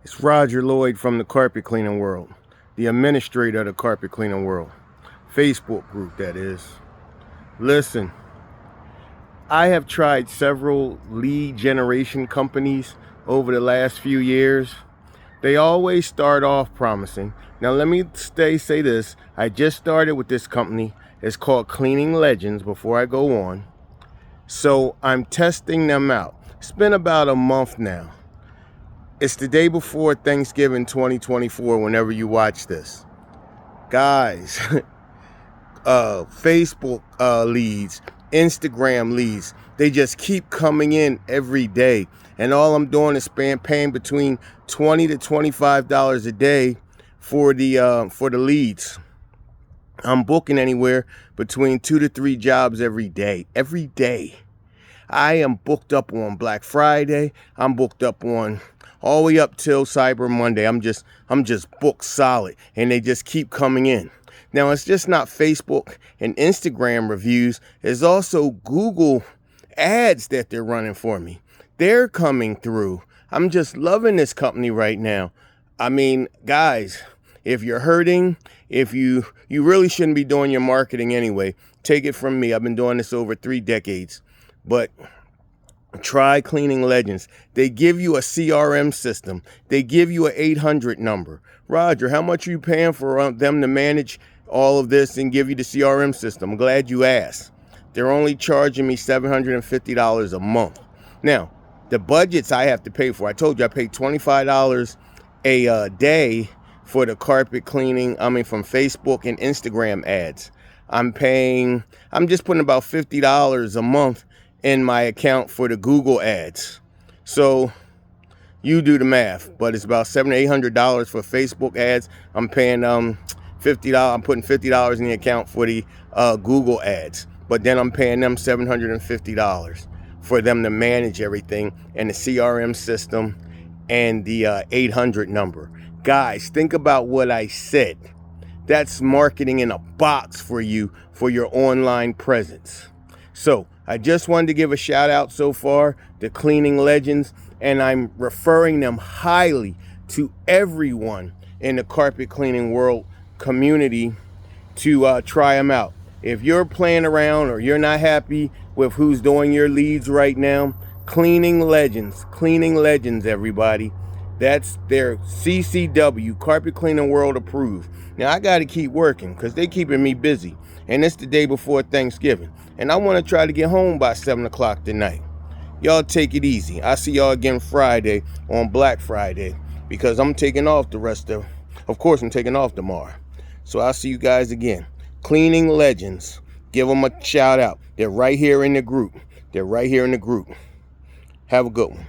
It's Roger Lloyd from the Carpet Cleaning World, the administrator of the Carpet Cleaning World, Facebook group that is. Listen, I have tried several lead generation companies over the last few years. They always start off promising. Now let me say this, I just started with this company. It's called Cleaning Legends before I go on. So I'm testing them out. It's been about a month now. It's the day before Thanksgiving 2024 whenever you watch this. Guys, Facebook leads, Instagram leads, they just keep coming in every day. And all I'm doing is paying between $20 to $25 a day for the leads. I'm booking anywhere between 2 to 3 jobs every day. Every day. I am booked up on Black Friday. I'm booked up on all the way up till Cyber Monday. I'm just booked solid, and they just keep coming in. Now, it's just not Facebook and Instagram reviews. It's also Google ads that they're running for me. They're coming through. I'm just loving this company right now. I mean, guys, if you're hurting, if you really shouldn't be doing your marketing anyway. Take it from me. I've been doing this over 3 decades. But try Cleaning Legends. They give you a CRM system. They give you an 800 number. Roger, how much are you paying for them to manage all of this and give you the CRM system? I'm glad you asked. They're only charging me $750 a month. Now, the budgets I have to pay for, I told you I pay $25 a day for the carpet cleaning, from Facebook and Instagram ads. I'm just putting about $50 a month in my account for the Google ads. So you do the math, but it's about $700 to $800 for Facebook ads. I'm paying $50. I'm putting $50 in the account for the Google ads, but then I'm paying them $750 for them to manage everything and the CRM system and the 800 number. Guys, think about what I said. That's marketing in a box for you for your online presence. So I just wanted to give a shout out so far to Cleaning Legends, and I'm referring them highly to everyone in the carpet cleaning world community to try them out. If you're playing around or you're not happy with who's doing your leads right now, Cleaning Legends, everybody. That's their CCW, Carpet Cleaning World approved. Now I got to keep working because they keeping me busy. And it's the day before Thanksgiving. And I want to try to get home by 7 o'clock tonight. Y'all take it easy. I'll see y'all again Friday on Black Friday because I'm taking off of course I'm taking off tomorrow. So I'll see you guys again. Cleaning Legends. Give them a shout out. They're right here in the group. Have a good one.